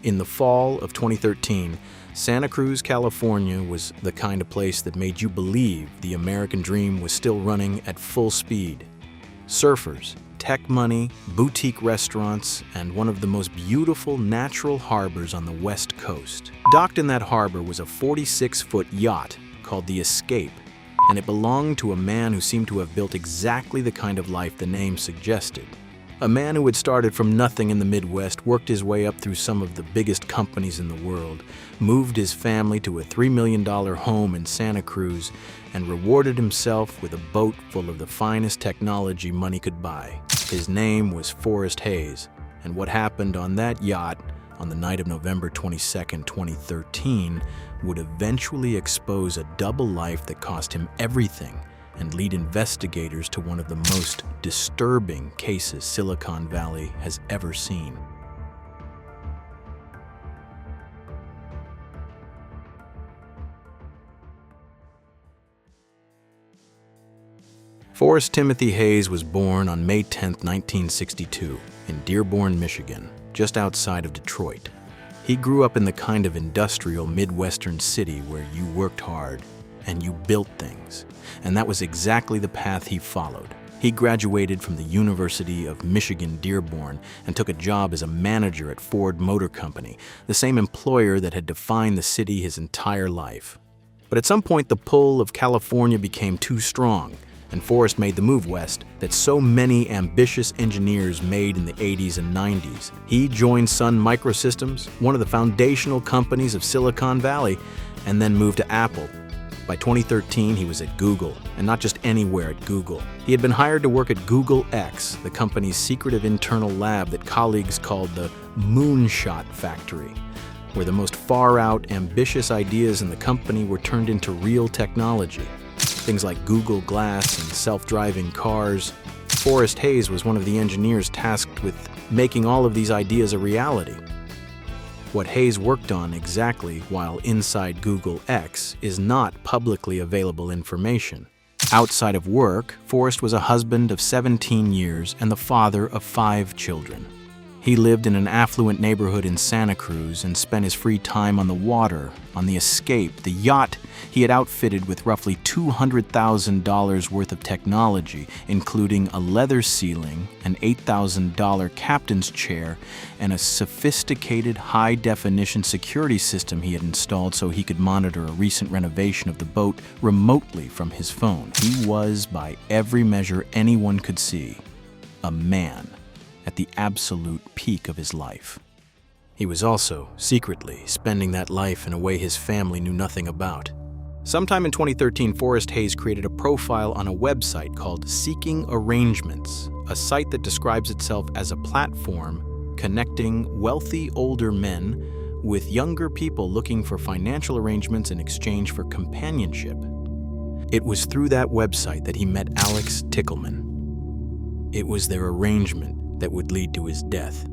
In the fall of 2013, Santa Cruz, California was the kind of place that made you believe the American dream was still running at full speed. Surfers, tech money, boutique restaurants, and one of the most beautiful natural harbors on the West Coast. Docked in that harbor was a 46-foot yacht called the Escape, and it belonged to a man who seemed to have built exactly the kind of life the name suggested. A man who had started from nothing in the Midwest, worked his way up through some of the biggest companies in the world, moved his family to a $3 million home in Santa Cruz, and rewarded himself with a boat full of the finest technology money could buy. His name was Forrest Hayes, and what happened on that yacht on the night of November 22, 2013, would eventually expose a double life that cost him everything and lead investigators to one of the most disturbing cases Silicon Valley has ever seen. Forrest Timothy Hayes was born on May 10, 1962, in Dearborn, Michigan, just outside of Detroit. He grew up in the kind of industrial Midwestern city where you worked hard and you built things, and that was exactly the path he followed. He graduated from the University of Michigan Dearborn and took a job as a manager at Ford Motor Company, the same employer that had defined the city his entire life. But at some point, the pull of California became too strong, and Forrest made the move west that so many ambitious engineers made in the 80s and 90s. He joined Sun Microsystems, one of the foundational companies of Silicon Valley, and then moved to Apple. By 2013, he was at Google, and not just anywhere at Google. He had been hired to work at Google X, the company's secretive internal lab that colleagues called the Moonshot Factory, where the most far-out, ambitious ideas in the company were turned into real technology. Things like Google Glass and self-driving cars. Forrest Hayes was one of the engineers tasked with making all of these ideas a reality. What Hayes worked on exactly while inside Google X is not publicly available information. Outside of work, Forrest was a husband of 17 years and the father of 5 children. He lived in an affluent neighborhood in Santa Cruz and spent his free time on the water, on the Escape, the yacht he had outfitted with roughly $200,000 worth of technology, including a leather ceiling, an $8,000 captain's chair, and a sophisticated high-definition security system he had installed so he could monitor a recent renovation of the boat remotely from his phone. He was, by every measure anyone could see, a man at the absolute peak of his life. He was also, secretly, spending that life in a way his family knew nothing about. Sometime in 2013, Forrest Hayes created a profile on a website called Seeking Arrangements, a site that describes itself as a platform connecting wealthy older men with younger people looking for financial arrangements in exchange for companionship. It was through that website that he met Alix Tichelman. It was their arrangement that would lead to his death.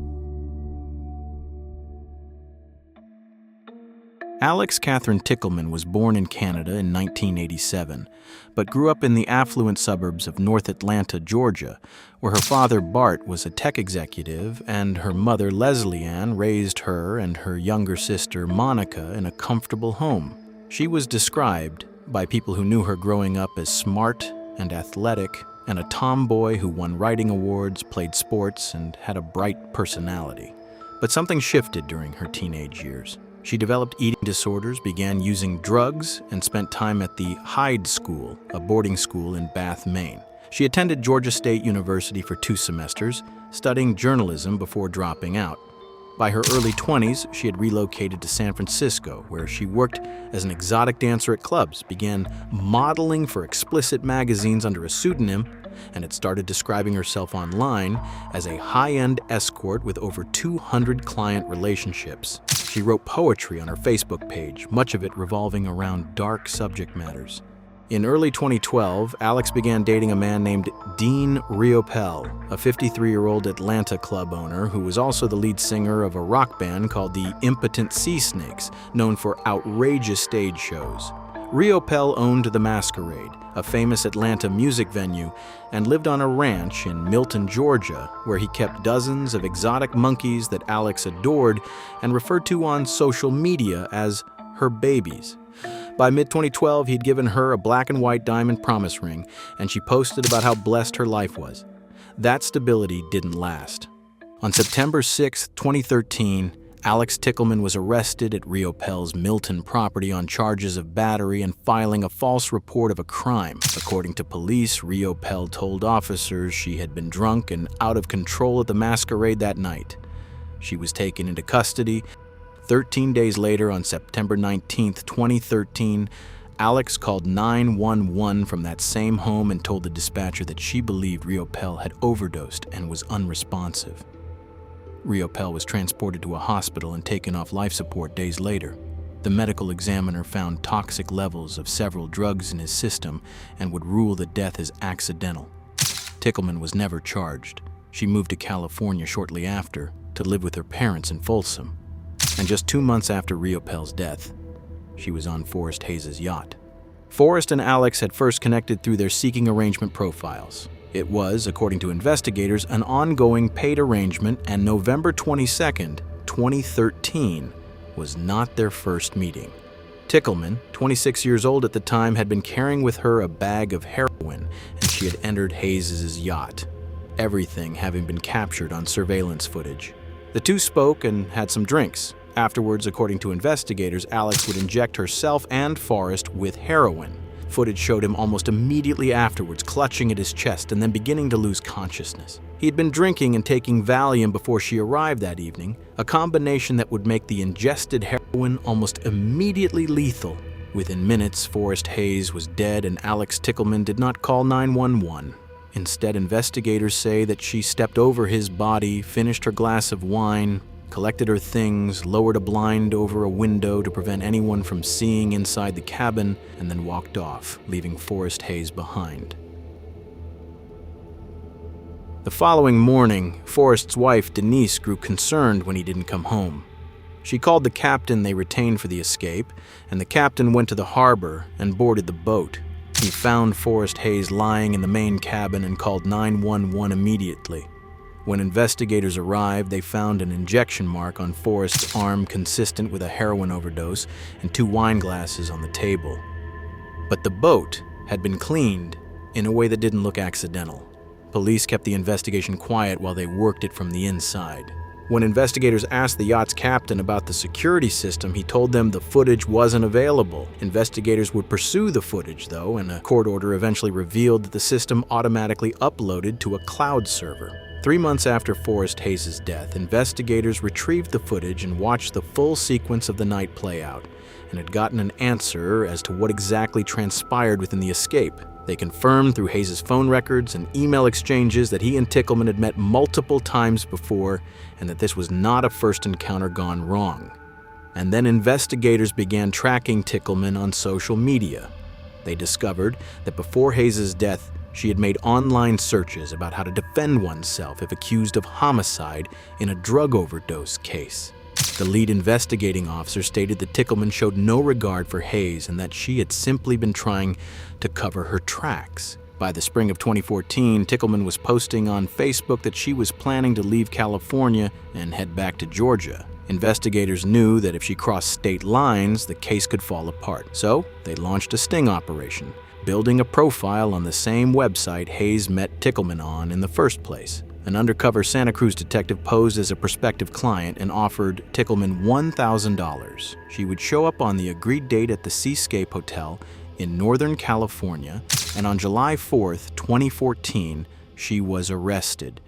Alix Catherine Tichelman was born in Canada in 1987, but grew up in the affluent suburbs of North Atlanta, Georgia, where her father Bart was a tech executive and her mother Leslie Ann raised her and her younger sister Monica in a comfortable home. She was described by people who knew her growing up as smart and athletic, and a tomboy who won writing awards, played sports, and had a bright personality. But something shifted during her teenage years. She developed eating disorders, began using drugs, and spent time at the Hyde School, a boarding school in Bath, Maine. She attended Georgia State University for 2 semesters, studying journalism before dropping out. By her early 20s, she had relocated to San Francisco, where she worked as an exotic dancer at clubs, began modeling for explicit magazines under a pseudonym, and had started describing herself online as a high-end escort with over 200 client relationships. She wrote poetry on her Facebook page, much of it revolving around dark subject matters. In early 2012, Alix began dating a man named Dean Riopel, a 53-year-old Atlanta club owner who was also the lead singer of a rock band called the Impotent Sea Snakes, known for outrageous stage shows. Rio Pell owned the Masquerade, a famous Atlanta music venue, and lived on a ranch in Milton, Georgia, where he kept dozens of exotic monkeys that Alix adored and referred to on social media as her babies. By mid-2012, he'd given her a black and white diamond promise ring, and she posted about how blessed her life was. That stability didn't last. On September 6, 2013, Alix Tichelman was arrested at Rio Pell's Milton property on charges of battery and filing a false report of a crime. According to police, Rio Pell told officers she had been drunk and out of control at the Masquerade that night. She was taken into custody. 13 days later, on September 19, 2013, Alix called 911 from that same home and told the dispatcher that she believed Rio Pell had overdosed and was unresponsive. Rio Pell was transported to a hospital and taken off life support days later. The medical examiner found toxic levels of several drugs in his system and would rule the death as accidental. Tichelman was never charged. She moved to California shortly after to live with her parents in Folsom. And just 2 months after Rio Pell's death, she was on Forrest Hayes' yacht. Forrest and Alix had first connected through their seeking arrangement profiles. It was, according to investigators, an ongoing paid arrangement, and November 22, 2013, was not their first meeting. Tichelman, 26 years old at the time, had been carrying with her a bag of heroin, and she had entered Hayes' yacht, everything having been captured on surveillance footage. The two spoke and had some drinks. Afterwards, according to investigators, Alix would inject herself and Forrest with heroin. Footage showed him almost immediately afterwards clutching at his chest and then beginning to lose consciousness. He had been drinking and taking Valium before she arrived that evening, a combination that would make the ingested heroin almost immediately lethal. Within minutes, Forrest Hayes was dead and Alix Tichelman did not call 911. Instead, investigators say that she stepped over his body, finished her glass of wine, collected her things, lowered a blind over a window to prevent anyone from seeing inside the cabin, and then walked off, leaving Forrest Hayes behind. The following morning, Forrest's wife, Denise, grew concerned when he didn't come home. She called the captain they retained for the escape, and the captain went to the harbor and boarded the boat. He found Forrest Hayes lying in the main cabin and called 911 immediately. When investigators arrived, they found an injection mark on Forrest's arm consistent with a heroin overdose and 2 wine glasses on the table. But the boat had been cleaned in a way that didn't look accidental. Police kept the investigation quiet while they worked it from the inside. When investigators asked the yacht's captain about the security system, he told them the footage wasn't available. Investigators would pursue the footage, though, and a court order eventually revealed that the system automatically uploaded to a cloud server. 3 months after Forrest Hayes' death, investigators retrieved the footage and watched the full sequence of the night play out, and had gotten an answer as to what exactly transpired within the escape. They confirmed through Hayes' phone records and email exchanges that he and Tichelman had met multiple times before, and that this was not a first encounter gone wrong. And then investigators began tracking Tichelman on social media. They discovered that before Hayes' death, she had made online searches about how to defend oneself if accused of homicide in a drug overdose case. The lead investigating officer stated that Tichelman showed no regard for Hayes and that she had simply been trying to cover her tracks. By the spring of 2014, Tichelman was posting on Facebook that she was planning to leave California and head back to Georgia. Investigators knew that if she crossed state lines, the case could fall apart. So they launched a sting operation, building a profile on the same website Hayes met Tichelman on in the first place. An undercover Santa Cruz detective posed as a prospective client and offered Tichelman $1,000. She would show up on the agreed date at the Seascape Hotel in Northern California, and on July 4th, 2014, she was arrested.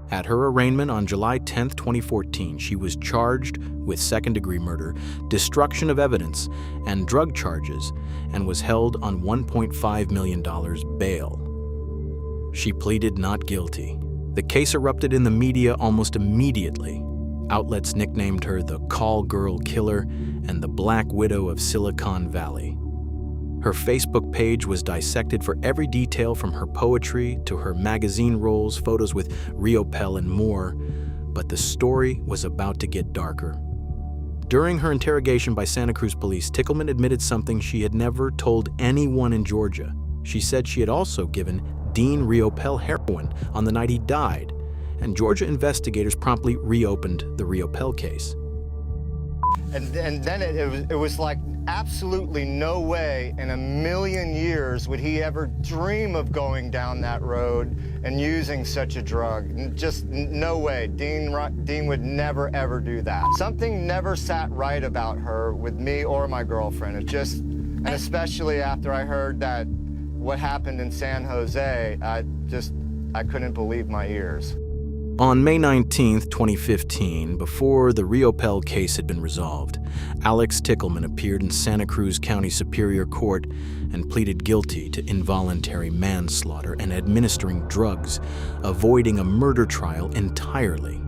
At her arraignment on July 10, 2014, she was charged with second-degree murder, destruction of evidence, and drug charges, and was held on $1.5 million bail. She pleaded not guilty. The case erupted in the media almost immediately. Outlets nicknamed her the Call Girl Killer and the Black Widow of Silicon Valley. Her Facebook page was dissected for every detail from her poetry to her magazine roles, photos with Rio Pell, and more, but the story was about to get darker. During her interrogation by Santa Cruz police, Tichelman admitted something she had never told anyone in Georgia. She said she had also given Dean Riopel heroin on the night he died, and Georgia investigators promptly reopened the Riopel case. And then it was like absolutely no way in a million years would he ever dream of going down that road and using such a drug. Just no way. Dean would never ever do that. Something never sat right about her with me or my girlfriend. It just, and especially after I heard that what happened in San Jose, I couldn't believe my ears. On May 19, 2015, before the Riopel case had been resolved, Alix Tichelman appeared in Santa Cruz County Superior Court and pleaded guilty to involuntary manslaughter and administering drugs, avoiding a murder trial entirely.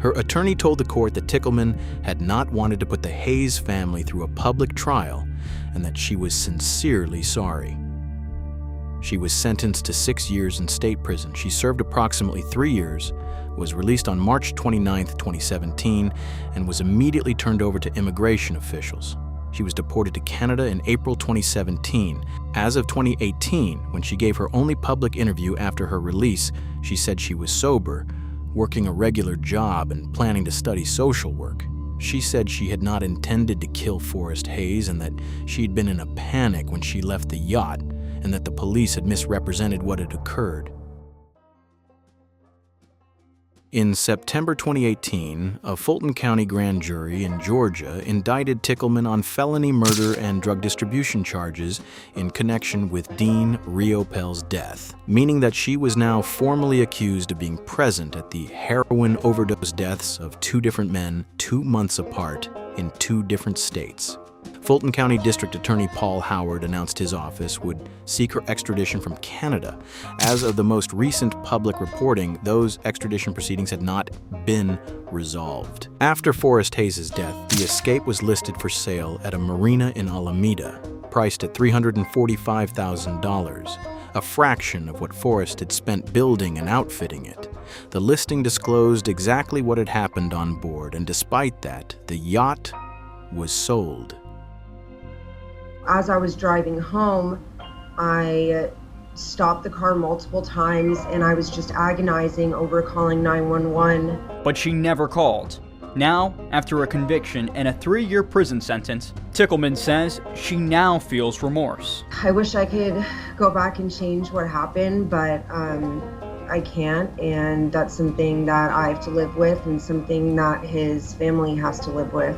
Her attorney told the court that Tichelman had not wanted to put the Hayes family through a public trial and that she was sincerely sorry. She was sentenced to 6 years in state prison. She served approximately 3 years, was released on March 29, 2017, and was immediately turned over to immigration officials. She was deported to Canada in April 2017. As of 2018, when she gave her only public interview after her release, she said she was sober, working a regular job, and planning to study social work. She said she had not intended to kill Forrest Hayes and that she'd been in a panic when she left the yacht, and that the police had misrepresented what had occurred. In September 2018, a Fulton County grand jury in Georgia indicted Tichelman on felony murder and drug distribution charges in connection with Dean Riopel's death, meaning that she was now formally accused of being present at the heroin overdose deaths of 2 different men 2 months apart in 2 different states. Fulton County District Attorney Paul Howard announced his office would seek her extradition from Canada. As of the most recent public reporting, those extradition proceedings had not been resolved. After Forrest Hayes' death, the Escape was listed for sale at a marina in Alameda, priced at $345,000, a fraction of what Forrest had spent building and outfitting it. The listing disclosed exactly what had happened on board, and despite that, the yacht was sold. As I was driving home, I stopped the car multiple times and I was just agonizing over calling 911. But she never called. Now, after a conviction and a 3-year prison sentence, Tichelman says she now feels remorse. I wish I could go back and change what happened, but I can't, and that's something that I have to live with and something that his family has to live with.